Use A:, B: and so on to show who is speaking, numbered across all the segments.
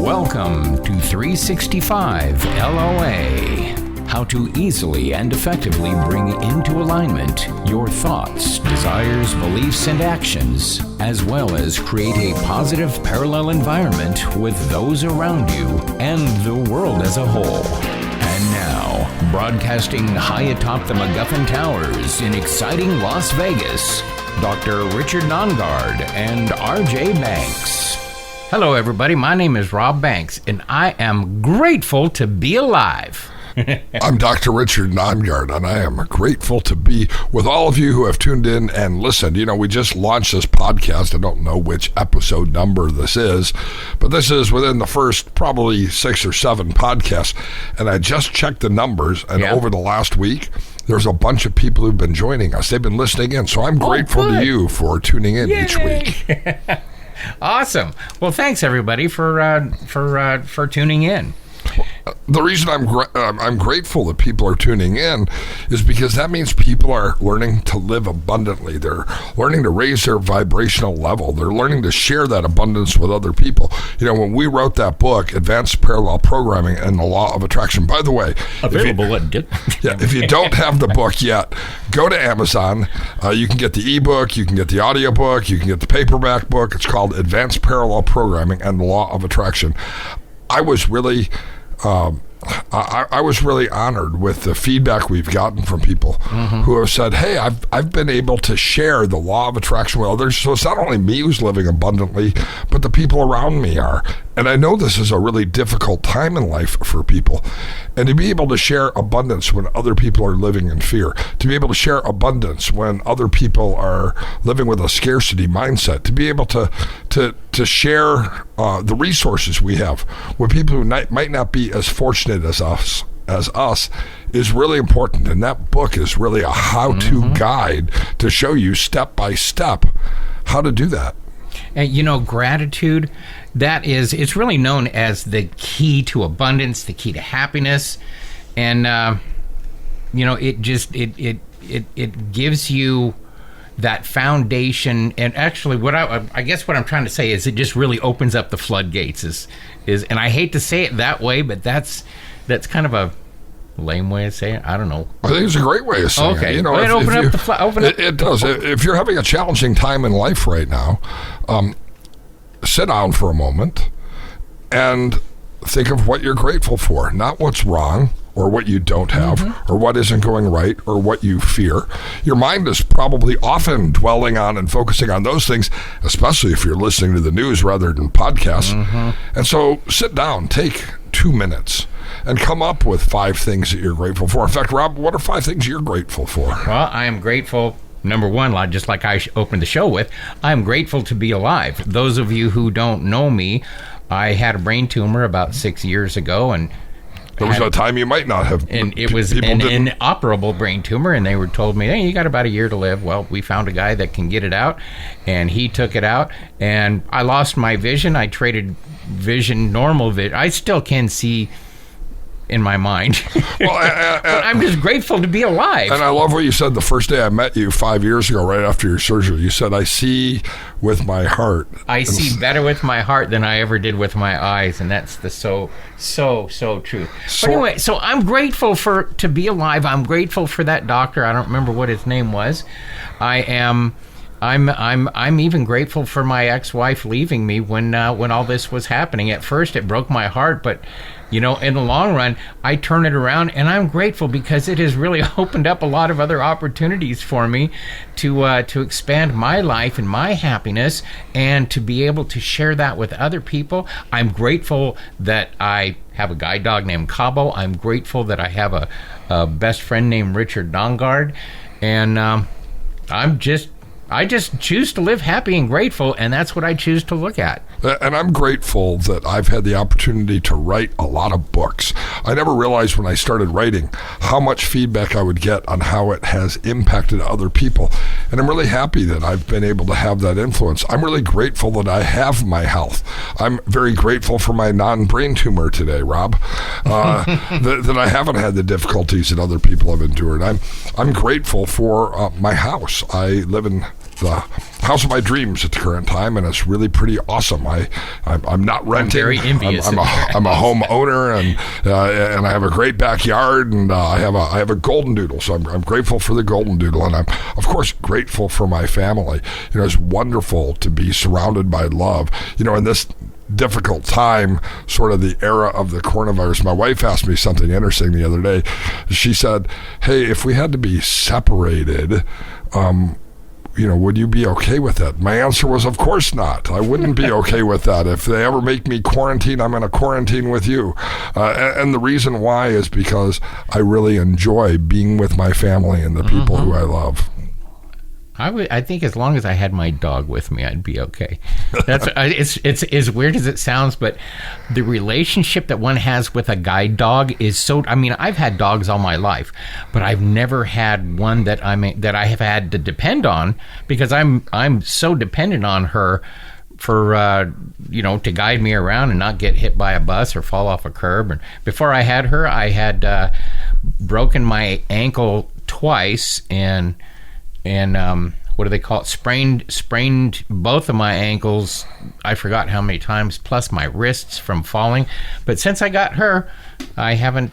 A: Welcome to 365 LOA. How to easily and effectively bring into alignment your thoughts, desires, beliefs, and actions, as well as create a positive parallel environment with those around you and the world as a whole. And now, broadcasting high atop the MacGuffin Towers in exciting Las Vegas, Dr. Richard Nongard and R.J. Banks. Hello, everybody. My name is Rob Banks, and I am grateful to be alive.
B: I'm Dr. Richard Nongard, and I am grateful to be with all of you who have tuned in and listened. You know, we just launched this podcast. I don't know which episode number this is, but this is within the first probably 6 or 7 podcasts, and I just checked the numbers, and over the last week, there's a bunch of people who've been joining us. They've been listening in, so I'm grateful to you for tuning in each week.
A: Awesome. Well, thanks, everybody, for tuning in.
B: The reason I'm grateful that people are tuning in is because that means people are learning to live abundantly. They're learning to raise their vibrational level. They're learning to share that abundance with other people. You know, when we wrote that book, Advanced Parallel Programming and the Law of Attraction, by the way,
A: available
B: if you don't have the book yet, go to Amazon. You can get the ebook, you can get the audiobook, you can get the paperback book. It's called Advanced Parallel Programming and the Law of Attraction. I was really honored with the feedback we've gotten from people who have said, hey, I've been able to share the law of attraction with others. So it's not only me who's living abundantly, but the people around me are. And I know this is a really difficult time in life for people. And to be able to share abundance when other people are living in fear, to be able to share abundance when other people are living with a scarcity mindset, to be able to share the resources we have with people who might not be as fortunate as us is really important. And that book is really a how-to guide to show you step by step how to do that.
A: And, you know, gratitude, it's really known as the key to abundance, the key to happiness. And, you know, it gives you that foundation. And actually, I guess what I'm trying to say is it just really opens up the floodgates. And I hate to say it that way, but that's kind of a lame way of saying it. I don't know.
B: I think it's a great way of saying it. You know, it does. If you're having a challenging time in life right now, sit down for a moment and think of what you're grateful for, not what's wrong or what you don't have or what isn't going right or what you fear. Your mind is probably often dwelling on and focusing on those things, especially if you're listening to the news rather than podcasts. And so sit down, take 2 minutes, and come up with 5 things that you're grateful for. In fact, Rob, what are 5 things you're grateful for?
A: Well, I am grateful, number one, just like I opened the show with, I'm grateful to be alive. Those of you who don't know me, I had a brain tumor about 6 years ago, and
B: there was a time you might not have.
A: And it was an inoperable brain tumor, and they told me, hey, you got about a year to live. Well, we found a guy that can get it out, and he took it out, and I lost my vision. I traded normal vision. I still can see in my mind. Well, but I'm just grateful to be alive.
B: And I love what you said the first day I met you 5 years ago, right after your surgery. You said, I see with my heart.
A: I see better with my heart than I ever did with my eyes. And that's the so true. But anyway, so I'm grateful to be alive. I'm grateful for that doctor. I don't remember what his name was. I'm even grateful for my ex-wife leaving me when all this was happening. At first, it broke my heart, but you know, in the long run, I turn it around, and I'm grateful because it has really opened up a lot of other opportunities for me to expand my life and my happiness, and to be able to share that with other people. I'm grateful that I have a guide dog named Cabo. I'm grateful that I have a best friend named Richard Nongard, and I just choose to live happy and grateful, and that's what I choose to look at.
B: And I'm grateful that I've had the opportunity to write a lot of books. I never realized when I started writing how much feedback I would get on how it has impacted other people. And I'm really happy that I've been able to have that influence. I'm really grateful that I have my health. I'm very grateful for my non-brain tumor today, Rob, that I haven't had the difficulties that other people have endured. I'm grateful for my house. I live in the house of my dreams at the current time, and it's really pretty awesome. I'm not renting.
A: I'm very envious.
B: I'm a homeowner, and I have a great backyard, and I have a golden doodle. So I'm grateful for the golden doodle, and I'm of course grateful for my family. It's wonderful to be surrounded by love. In this difficult time, sort of the era of the coronavirus. My wife asked me something interesting the other day. She said, "Hey, if we had to be separated, would you be okay with that?" My answer was, of course not. I wouldn't be okay with that. If they ever make me quarantine, I'm going to quarantine with you. And the reason why is because I really enjoy being with my family and the people who I love.
A: I think as long as I had my dog with me, I'd be okay. That's it's as weird as it sounds, but the relationship that one has with a guide dog is so. I mean, I've had dogs all my life, but I've never had one that I have had to depend on, because I'm so dependent on her for to guide me around and not get hit by a bus or fall off a curb. And before I had her, I had broken my ankle twice and what do they call it? Sprained both of my ankles. I forgot how many times, plus my wrists from falling. But since I got her, I haven't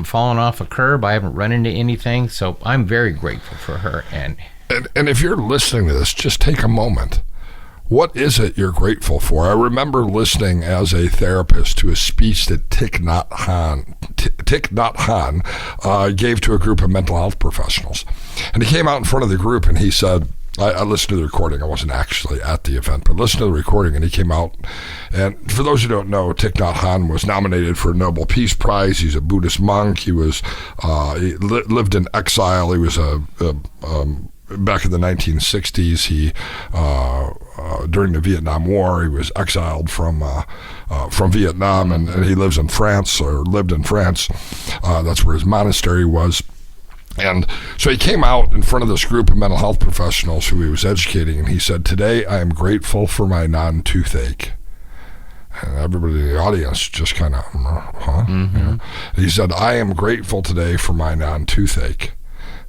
A: fallen off a curb. I haven't run into anything. So I'm very grateful for her. And
B: if you're listening to this, just take a moment. What is it you're grateful for? I remember listening as a therapist to a speech that Thich Nhat Hanh gave to a group of mental health professionals. And he came out in front of the group and he said, I listened to the recording. I wasn't actually at the event, but listened to the recording, and he came out. And for those who don't know, Thich Nhat Hanh was nominated for a Nobel Peace Prize. He's a Buddhist monk. He lived in exile. He was back in the 1960s, during the Vietnam War, he was exiled from Vietnam, and he lives in France, or lived in France. That's where his monastery was. And so he came out in front of this group of mental health professionals who he was educating, and he said, "Today I am grateful for my non-toothache." And everybody in the audience just kind of, huh? Mm-hmm. He said, "I am grateful today for my non-toothache."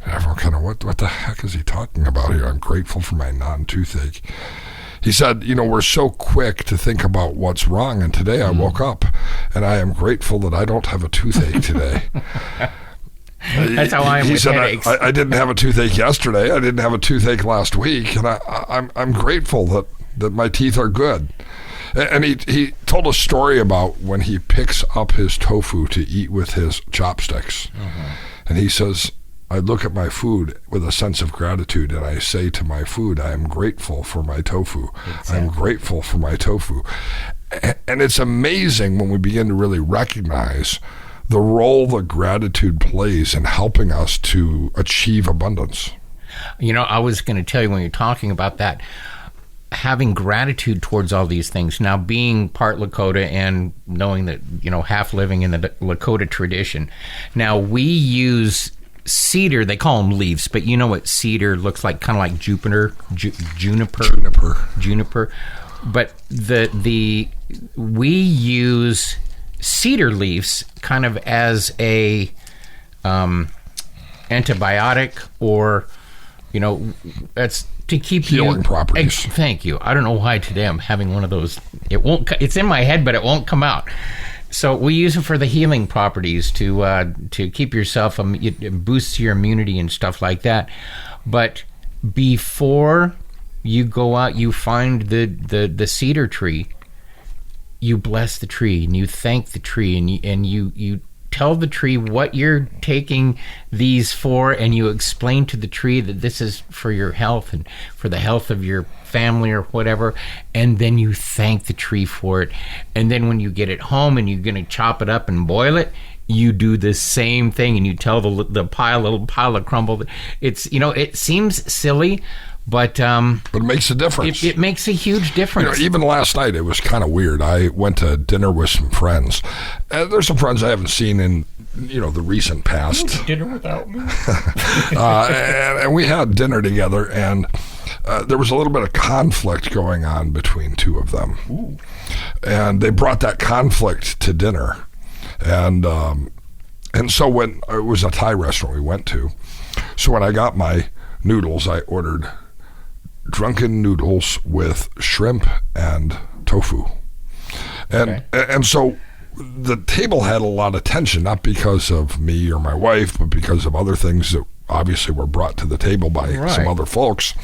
B: And everyone kind of, what the heck is he talking about here? I'm grateful for my non-toothache. He said, we're so quick to think about what's wrong, and today I woke up, and I am grateful that I don't have a toothache today.
A: That's how I am with headaches.
B: I didn't have a toothache yesterday. I didn't have a toothache last week, and I'm grateful that my teeth are good. And he told a story about when he picks up his tofu to eat with his chopsticks. Mm-hmm. And he says, "I look at my food with a sense of gratitude, and I say to my food, I am grateful for my tofu. Exactly. I'm grateful for my tofu." And it's amazing when we begin to really recognize the role that gratitude plays in helping us to achieve abundance.
A: I was going to tell you when you're talking about that, having gratitude towards all these things. Now, being part Lakota and knowing that, half living in the Lakota tradition. Now, we use cedar, they call them leaves, but you know what cedar looks like, kind of like juniper. But we use cedar leaves kind of as a antibiotic, or that's to keep
B: healing properties.
A: Thank you. I don't know why today I'm having one of those. It's in my head, but it won't come out. So we use it for the healing properties to keep yourself, it boosts your immunity and stuff like that. But before you go out, you find the cedar tree, you bless the tree and you thank the tree, and you tell the tree what you're taking these for, and you explain to the tree that this is for your health and for the health of your family or whatever, and then you thank the tree for it. And then when you get it home and you're going to chop it up and boil it, you do the same thing, and you tell the little pile of crumble. It's it seems silly, but
B: it makes a difference.
A: It makes a huge difference.
B: Even last night, it was kind of weird. I went to dinner with some friends. There's some friends I haven't seen in the recent past.
A: Dinner without me.
B: And we had dinner together, and there was a little bit of conflict going on between two of them.
A: Ooh.
B: And they brought that conflict to dinner. And so when it was a Thai restaurant we went to, so when I got my noodles, I ordered drunken noodles with shrimp and tofu. And so the table had a lot of tension, not because of me or my wife, but because of other things that obviously were brought to the table by some other folks.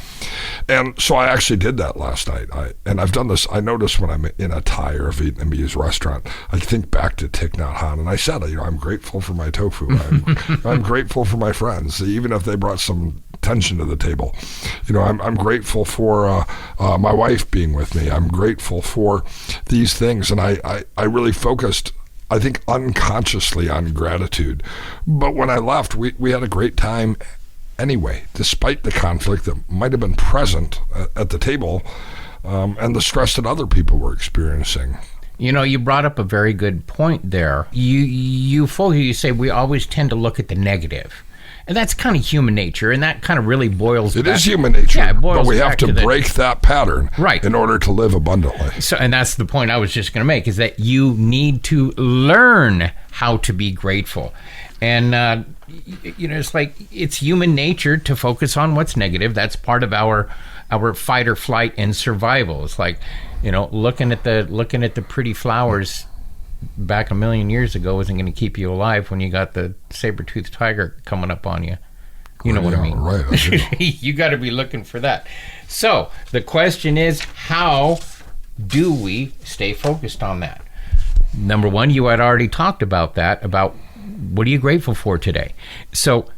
B: And so I actually did that last night. I've done this. I notice when I'm in a Thai or a Vietnamese restaurant, I think back to Thich Nhat Hanh, and I said, I'm grateful for my tofu. I'm grateful for my friends, even if they brought some tension to the table. I'm grateful for my wife being with me. I'm grateful for these things, and I really focused, I think, unconsciously on gratitude. But when I left, we had a great time anyway, despite the conflict that might have been present at the table and the stress that other people were experiencing.
A: You brought up a very good point there. You say we always tend to look at the negative. And that's kind of human nature, and that kind of really boils back.
B: It is human nature,
A: yeah, it boils
B: but we have
A: back
B: to break that pattern in order to live abundantly.
A: So, and that's the point I was just going to make, is that you need to learn how to be grateful. And, it's like it's human nature to focus on what's negative. That's part of our fight or flight and survival. It's like, looking at the pretty flowers back a million years ago isn't going to keep you alive when you got the saber-toothed tiger coming up on you. You know what I mean?
B: Right.
A: You got to be looking for that. So the question is, how do we stay focused on that? Number one, you had already talked about that, about what are you grateful for today? So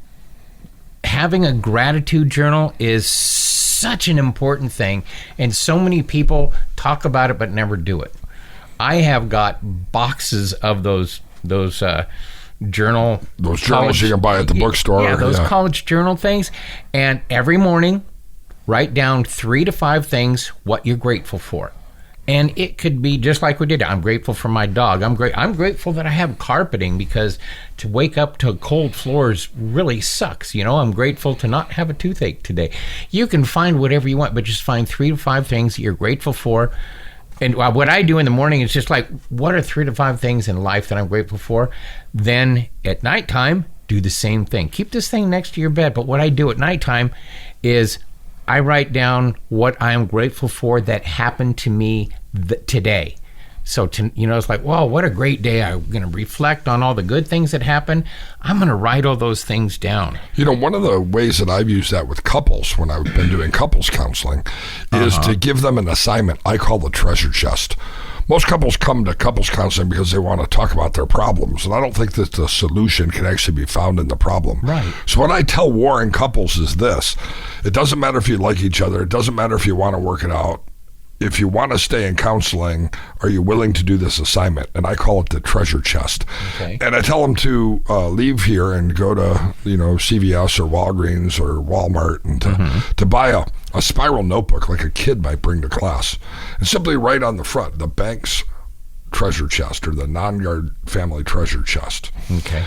A: having a gratitude journal is such an important thing, and so many people talk about it but never do it. I have got boxes of those journal.
B: Those journals you can buy at the bookstore.
A: Yeah, those college journal things. And every morning, write down 3 to 5 things what you're grateful for. And it could be just like we did. I'm grateful for my dog. I'm grateful that I have carpeting, because to wake up to cold floors really sucks. I'm grateful to not have a toothache today. You can find whatever you want, but just find 3 to 5 things that you're grateful for. And what I do in the morning is just like, what are 3 to 5 things in life that I'm grateful for? Then at nighttime, do the same thing. Keep this thing next to your bed. But what I do at nighttime is I write down what I am grateful for that happened to me today. So, it's like, wow, what a great day. I'm going to reflect on all the good things that happened. I'm going to write all those things down.
B: One of the ways that I've used that with couples when I've been doing couples counseling is to give them an assignment I call the treasure chest. Most couples come to couples counseling because they want to talk about their problems, and I don't think that the solution can actually be found in the problem.
A: Right.
B: So what I tell warring couples is this: it doesn't matter if you like each other. It doesn't matter if you want to work it out. If you want to stay in counseling, are you willing to do this assignment? And I call it the treasure chest.
A: Okay.
B: And I tell them to leave here and go to CVS or Walgreens or Walmart and to buy a spiral notebook like a kid might bring to class, and simply write on the front, the bank's treasure chest, or the non-yard family treasure chest.
A: Okay.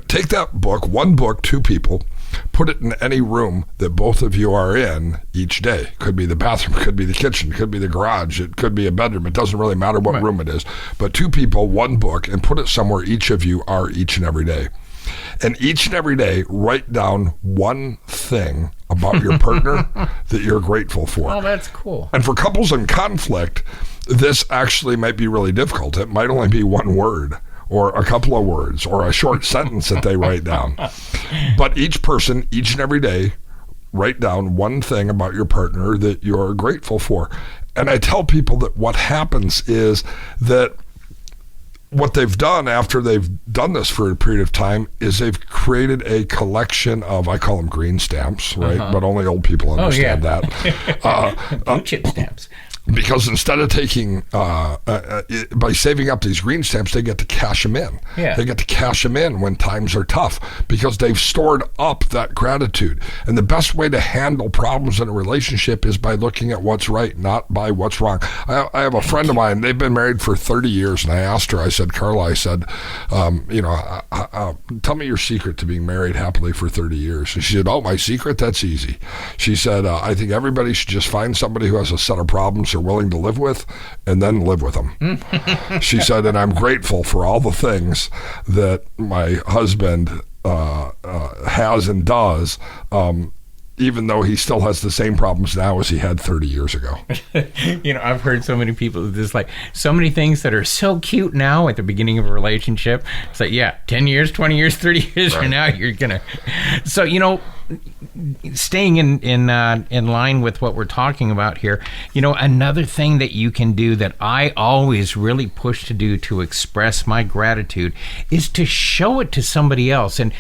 B: Take that book, one book, 2 people, put it in any room that both of you are in each day. Could be the bathroom, could be the kitchen, could be the garage, it could be a bedroom. It doesn't really matter what room it is. But 2 people, 1 book, and put it somewhere each of you are each and every day. And each and every day, write down one thing about your partner that you're grateful for.
A: Oh, that's cool.
B: And for couples in conflict, this actually might be really difficult. It might only be 1 word, or a couple of words, or a short sentence that they write down. But each person, each and every day, write down one thing about your partner that you're grateful for. And I tell people that what happens is that what they've done after they've done this for a period of time is they've created a collection of, I call them green stamps, right? But only old people understand that.
A: Blue chip stamps.
B: Because instead of taking, by saving up these green stamps, they get to cash them in.
A: Yeah.
B: They get to cash them in when times are tough because they've stored up that gratitude. And the best way to handle problems in a relationship is by looking at what's right, not by what's wrong. I have a friend of mine, they've been married for 30 years, and I asked her, I said, Carla, I said, tell me your secret to being married happily for 30 years. And she said, my secret? That's easy. She said, I think everybody should just find somebody who has a set of problems they're willing to live with, and then live with them. She said, and I'm grateful for all the things that my husband has and does even though he still has the same problems now as he had 30 years ago.
A: I've heard so many people, there's like so many things that are so cute now at the beginning of a relationship. It's like, 10 years, 20 years, 30 years from now, you're going to. So, staying in line with what we're talking about here, another thing that you can do that I always really push to do to express my gratitude is to show it to somebody else. And,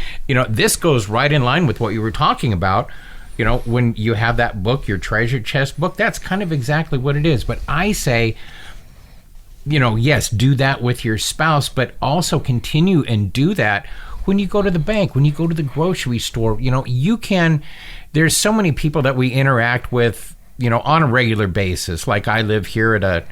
A: this goes right in line with what you were talking about. When you have that book, your treasure chest book, that's kind of exactly what it is. But I say, yes, do that with your spouse, but also continue and do that when you go to the bank, when you go to the grocery store. There's so many people that we interact with, on a regular basis. Like I live here at a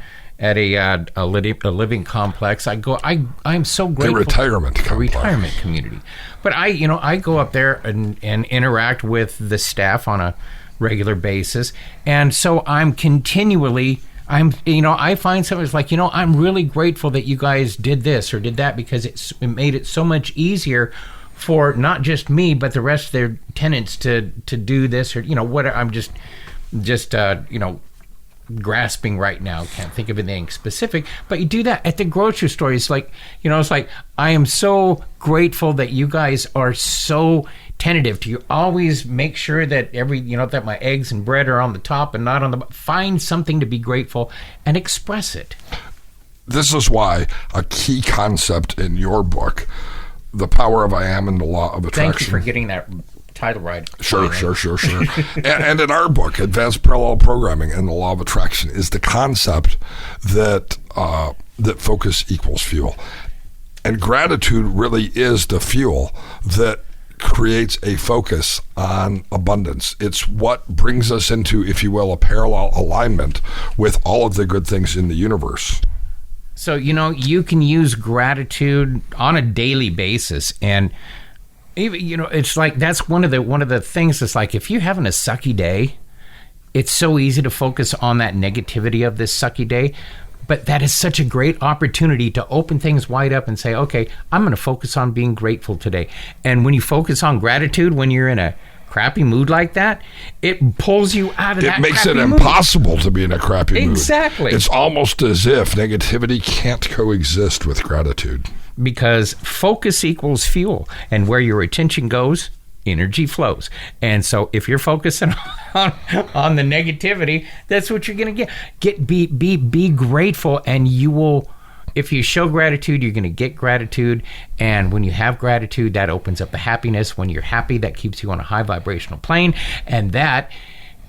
A: living complex. I'm so grateful.
B: A retirement complex.
A: A retirement community. But I go up there and interact with the staff on a regular basis. And so I'm continually, I find something that's like, I'm really grateful that you guys did this or did that, because it made it so much easier for not just me, but the rest of their tenants to do this or, whatever. I'm just grasping right now, can't think of anything specific, but you do that at the grocery store. It's like, I am so grateful that you guys are so tentative to always make sure that that my eggs and bread are on the top and not on the find something to be grateful and express it.
B: This is why a key concept in your book, The Power of I Am and the Law of Attraction.
A: Thank you for getting that title right.
B: Sure. and in our book, Advanced Parallel Programming and the Law of Attraction, is the concept that focus equals fuel. And gratitude really is the fuel that creates a focus on abundance. It's what brings us into, if you will, a parallel alignment with all of the good things in the universe.
A: So, you can use gratitude on a daily basis, and even, it's like that's one of the things. It's like if you're having a sucky day, it's so easy to focus on that negativity of this sucky day. But that is such a great opportunity to open things wide up and say, okay, I'm going to focus on being grateful today. And when you focus on gratitude, when you're in a crappy mood like that, it pulls you out of that crappy mood. It makes it
B: impossible to be in a crappy mood.
A: Exactly.
B: It's almost as if negativity can't coexist with gratitude.
A: Because focus equals fuel, and where your attention goes, energy flows. And so if you're focusing on the negativity, that's what you're going to get. Be grateful, and you will. If you show gratitude, you're going to get gratitude. And when you have gratitude, that opens up the happiness. When you're happy, that keeps you on a high vibrational plane. And that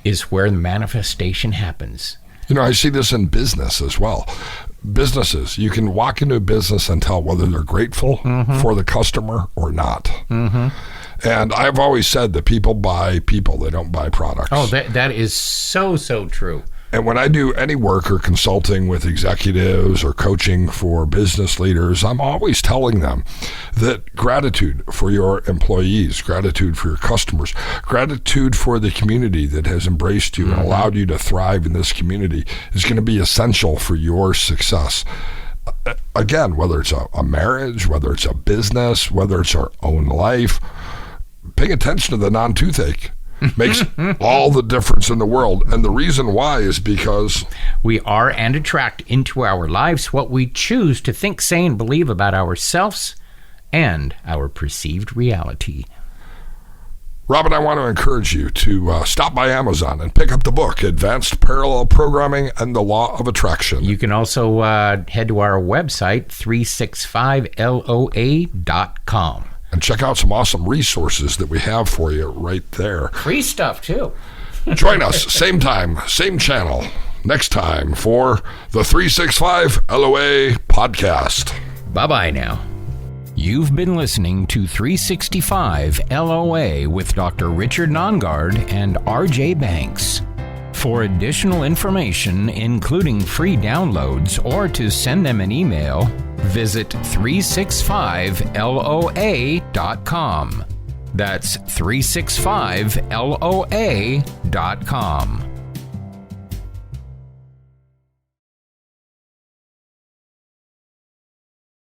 A: is where the manifestation happens.
B: I see this in business as well. Businesses, you can walk into a business and tell whether they're grateful for the customer or not. And I've always said that people buy people, they don't buy products.
A: Oh, that is so true.
B: And when I do any work or consulting with executives or coaching for business leaders, I'm always telling them that gratitude for your employees, gratitude for your customers, gratitude for the community that has embraced you and allowed you to thrive in this community is going to be essential for your success. Again, whether it's a marriage, whether it's a business, whether it's our own life, paying attention to the non-toothache makes all the difference in the world. And the reason why is because
A: we are and attract into our lives what we choose to think, say, and believe about ourselves and our perceived reality.
B: Robin, I want to encourage you to stop by Amazon and pick up the book, Advanced Parallel Programming and the Law of Attraction.
A: You can also head to our website, 365LOA.com.
B: And check out some awesome resources that we have for you right there.
A: Free stuff, too.
B: Join us, same time, same channel, next time for the 365 LOA podcast.
A: Bye-bye now. You've been listening to 365 LOA with Dr. Richard Nongard and RJ Banks. For additional information, including free downloads, or to send them an email, visit 365LOA.com. That's 365LOA.com.